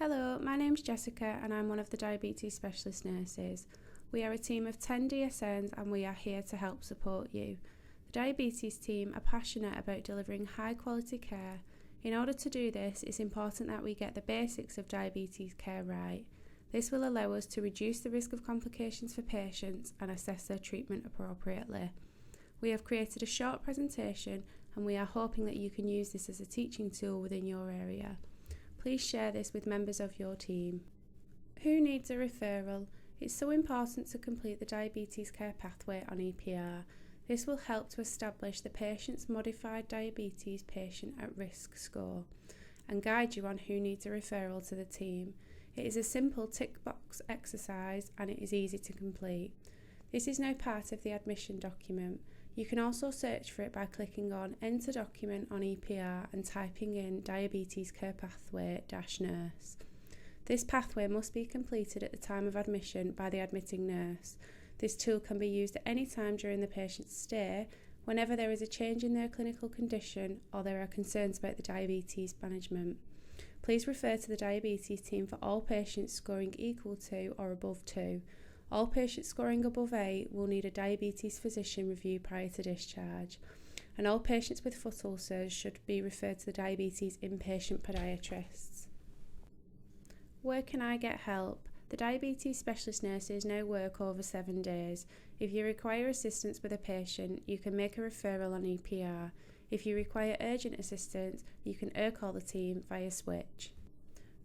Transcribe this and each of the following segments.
Hello, my name's Jessica and I'm one of the diabetes specialist nurses. We are a team of 10 DSNs and we are here to help support you. The diabetes team are passionate about delivering high quality care. In order to do this, it's important that we get the basics of diabetes care right. This will allow us to reduce the risk of complications for patients and assess their treatment appropriately. We have created a short presentation and we are hoping that you can use this as a teaching tool within your area. Please share this with members of your team. Who needs a referral? It's so important to complete the diabetes care pathway on EPR. This will help to establish the patient's modified diabetes patient at risk score and guide you on who needs a referral to the team. It is a simple tick box exercise and it is easy to complete. This is now part of the admission document. You can also search for it by clicking on Enter Document on EPR and typing in Diabetes Care Pathway-Nurse. This pathway must be completed at the time of admission by the admitting nurse. This tool can be used at any time during the patient's stay, whenever there is a change in their clinical condition or there are concerns about the diabetes management. Please refer to the diabetes team for all patients scoring equal to or above 2. All patients scoring above 8 will need a diabetes physician review prior to discharge, and all patients with foot ulcers should be referred to the diabetes inpatient podiatrists. Where can I get help? The diabetes specialist nurses now work over 7 days. If you require assistance with a patient, you can make a referral on EPR. If you require urgent assistance, you can call the team via switch.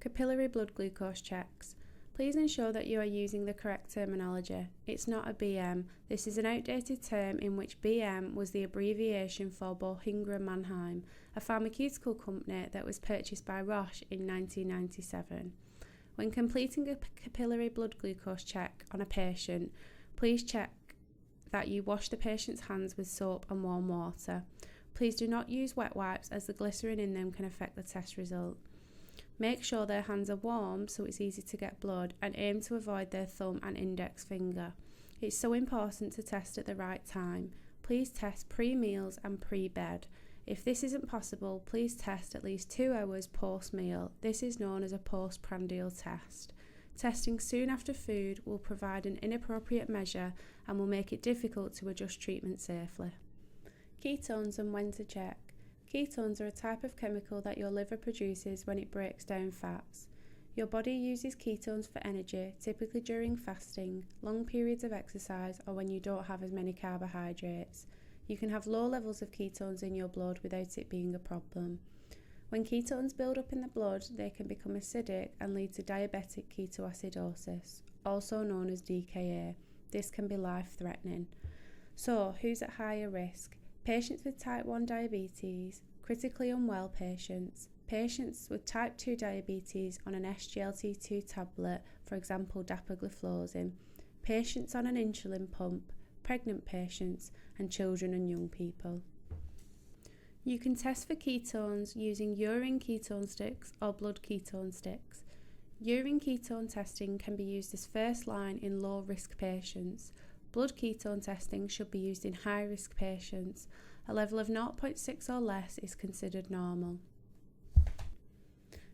Capillary blood glucose checks. Please ensure that you are using the correct terminology. It's not a BM. This is an outdated term in which BM was the abbreviation for Boehringer Mannheim, a pharmaceutical company that was purchased by Roche in 1997. When completing a capillary blood glucose check on a patient, please check that you wash the patient's hands with soap and warm water. Please do not use wet wipes as the glycerin in them can affect the test result. Make sure their hands are warm so it's easy to get blood and aim to avoid their thumb and index finger. It's so important to test at the right time. Please test pre-meals and pre-bed. If this isn't possible, please test at least 2 hours post-meal. This is known as a postprandial test. Testing soon after food will provide an inappropriate measure and will make it difficult to adjust treatment safely. Ketones and when to check. Ketones are a type of chemical that your liver produces when it breaks down fats. Your body uses ketones for energy, typically during fasting, long periods of exercise, or when you don't have as many carbohydrates. You can have low levels of ketones in your blood without it being a problem. When ketones build up in the blood, they can become acidic and lead to diabetic ketoacidosis, also known as DKA. This can be life-threatening. So, who's at higher risk? Patients with type 1 diabetes, critically unwell patients, patients with type 2 diabetes on an SGLT2 tablet, for example dapagliflozin, patients on an insulin pump, pregnant patients, and children and young people. You can test for ketones using urine ketone sticks or blood ketone sticks. Urine ketone testing can be used as first line in low-risk patients. Blood ketone testing should be used in high-risk patients. A level of 0.6 or less is considered normal.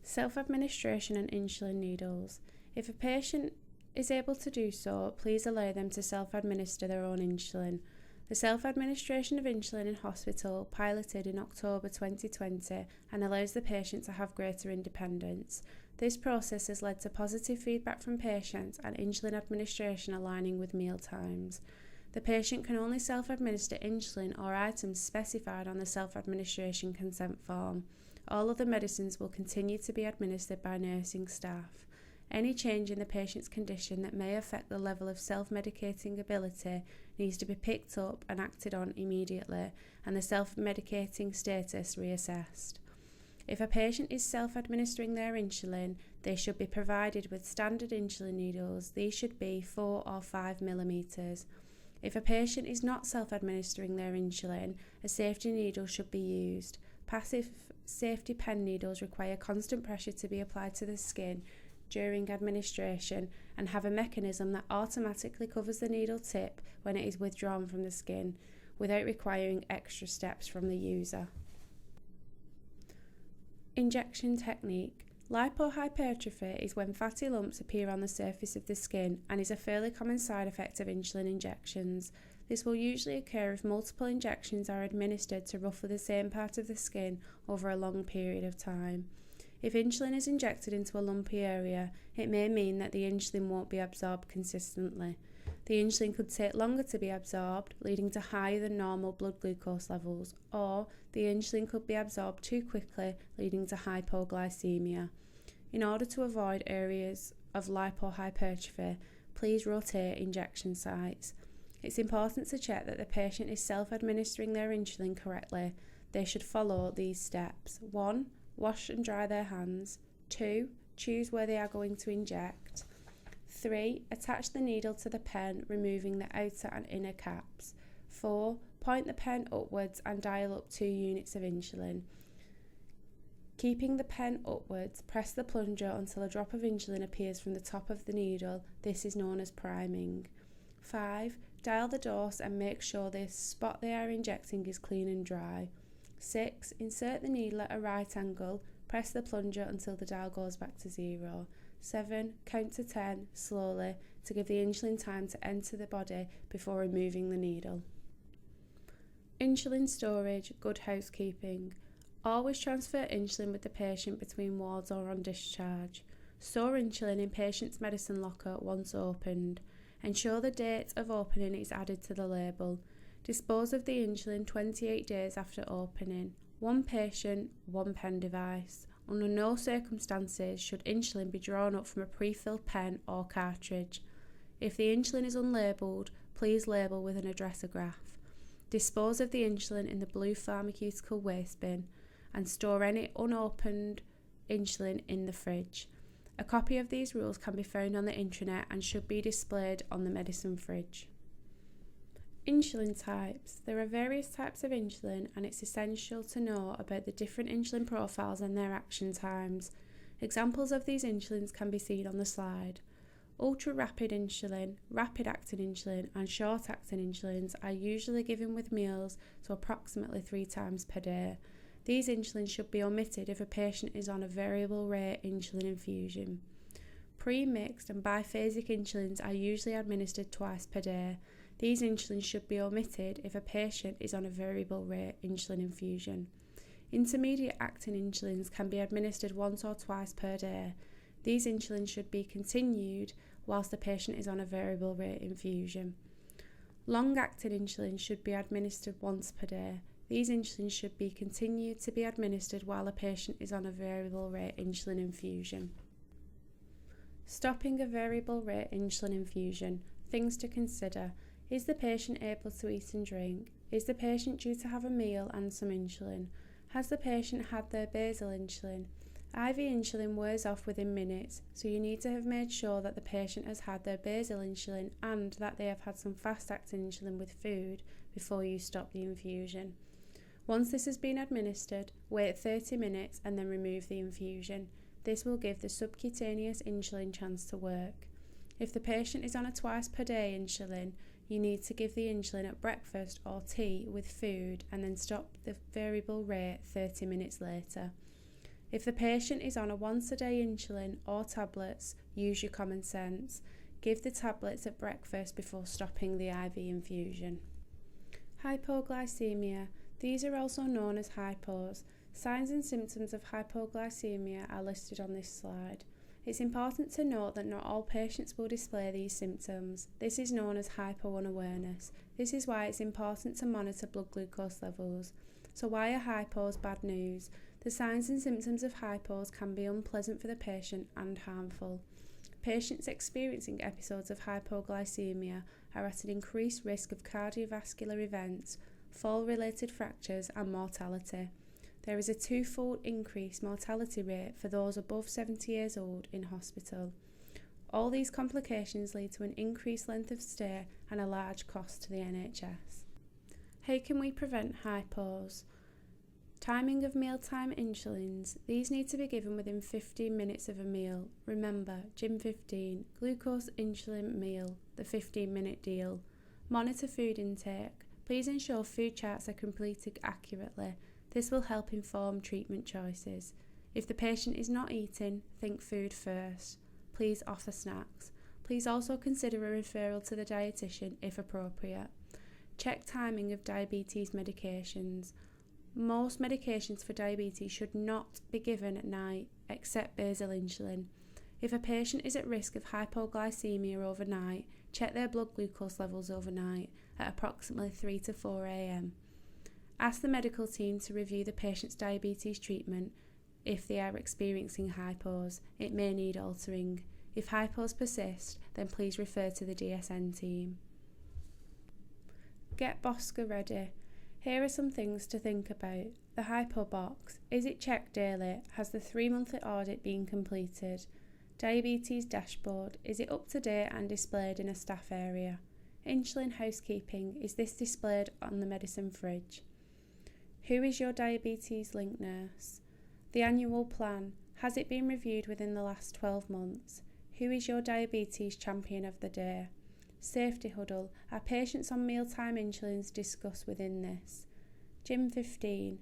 Self-administration and insulin needles. If a patient is able to do so, please allow them to self-administer their own insulin. The self-administration of insulin in hospital piloted in October 2020 and allows the patient to have greater independence. This process has led to positive feedback from patients and insulin administration aligning with meal times. The patient can only self-administer insulin or items specified on the self-administration consent form. All other medicines will continue to be administered by nursing staff. Any change in the patient's condition that may affect the level of self-medicating ability needs to be picked up and acted on immediately, and the self-medicating status reassessed. If a patient is self-administering their insulin, they should be provided with standard insulin needles. These should be 4 or 5 millimeters. If a patient is not self-administering their insulin, a safety needle should be used. Passive safety pen needles require constant pressure to be applied to the skin during administration and have a mechanism that automatically covers the needle tip when it is withdrawn from the skin without requiring extra steps from the user. Injection technique. Lipohypertrophy is when fatty lumps appear on the surface of the skin and is a fairly common side effect of insulin injections. This will usually occur if multiple injections are administered to roughly the same part of the skin over a long period of time. If insulin is injected into a lumpy area, it may mean that the insulin won't be absorbed consistently. The insulin could take longer to be absorbed, leading to higher than normal blood glucose levels, or the insulin could be absorbed too quickly, leading to hypoglycemia. In order to avoid areas of lipohypertrophy, please rotate injection sites. It's important to check that the patient is self-administering their insulin correctly. They should follow these steps. 1. Wash and dry their hands. 2. Choose where they are going to inject. 3. Attach the needle to the pen, removing the outer and inner caps. 4. Point the pen upwards and dial up 2 units of insulin. Keeping the pen upwards, press the plunger until a drop of insulin appears from the top of the needle. This is known as priming. 5. Dial the dose and make sure the spot they are injecting is clean and dry. 6. Insert the needle at a right angle. Press the plunger until the dial goes back to 0. 7. Count to 10 slowly to give the insulin time to enter the body before removing the needle. Insulin storage, good housekeeping. Always transfer insulin with the patient between wards or on discharge. Store insulin in patient's medicine locker once opened. Ensure the date of opening is added to the label. Dispose of the insulin 28 days after opening. One patient, one pen device. Under no circumstances should insulin be drawn up from a pre-filled pen or cartridge. If the insulin is unlabelled, please label with an addressograph. Dispose of the insulin in the blue pharmaceutical waste bin and store any unopened insulin in the fridge. A copy of these rules can be found on the intranet and should be displayed on the medicine fridge. Insulin types. There are various types of insulin and it's essential to know about the different insulin profiles and their action times. Examples of these insulins can be seen on the slide. Ultra-rapid insulin, rapid-acting insulin and short-acting insulins are usually given with meals, so approximately 3 times per day. These insulins should be omitted if a patient is on a variable rate insulin infusion. Pre-mixed and biphasic insulins are usually administered twice per day. These insulins should be omitted if a patient is on a variable rate insulin infusion. Intermediate acting insulins can be administered once or twice per day. These insulins should be continued whilst the patient is on a variable rate infusion. Long-acting insulin should be administered once per day. These insulins should be continued to be administered while a patient is on a variable rate insulin infusion. Stopping a variable rate insulin infusion. Things to consider. Is the patient able to eat and drink? Is the patient due to have a meal and some insulin? Has the patient had their basal insulin? IV insulin wears off within minutes, so you need to have made sure that the patient has had their basal insulin and that they have had some fast-acting insulin with food before you stop the infusion. Once this has been administered, wait 30 minutes and then remove the infusion. This will give the subcutaneous insulin chance to work. If the patient is on a twice per day insulin, you need to give the insulin at breakfast or tea with food and then stop the variable rate 30 minutes later. If the patient is on a once a day insulin or tablets, use your common sense. Give the tablets at breakfast before stopping the IV infusion. Hypoglycemia. These are also known as hypos. Signs and symptoms of hypoglycemia are listed on this slide. It's important to note that not all patients will display these symptoms. This is known as hypo-unawareness. This is why it's important to monitor blood glucose levels. So why are hypos bad news? The signs and symptoms of hypos can be unpleasant for the patient and harmful. Patients experiencing episodes of hypoglycemia are at an increased risk of cardiovascular events, fall-related fractures and mortality. There is a 2-fold increased mortality rate for those above 70 years old in hospital. All these complications lead to an increased length of stay and a large cost to the NHS. How can we prevent hypos? Timing of mealtime insulins. These need to be given within 15 minutes of a meal. Remember, GYM 15, glucose insulin meal, the 15-minute deal. Monitor food intake. Please ensure food charts are completed accurately. This will help inform treatment choices. If the patient is not eating, think food first. Please offer snacks. Please also consider a referral to the dietitian if appropriate. Check timing of diabetes medications. Most medications for diabetes should not be given at night, except basal insulin. If a patient is at risk of hypoglycemia overnight, check their blood glucose levels overnight at approximately 3 to 4 a.m. Ask the medical team to review the patient's diabetes treatment. If they are experiencing hypos, it may need altering. If hypos persist, then please refer to the DSN team. Get Bosca ready. Here are some things to think about. The hypo box. Is it checked daily? Has the 3-monthly audit been completed? Diabetes dashboard. Is it up to date and displayed in a staff area? Insulin housekeeping. Is this displayed on the medicine fridge? Who is your diabetes link nurse? The annual plan. Has it been reviewed within the last 12 months? Who is your diabetes champion of the day? Safety huddle. Are patients on mealtime insulins discussed within this? Gym 15.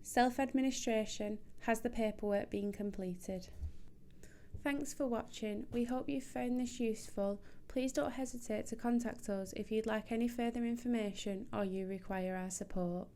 Self-administration. Has the paperwork been completed? Thanks for watching. We hope you found this useful. Please don't hesitate to contact us if you'd like any further information or you require our support.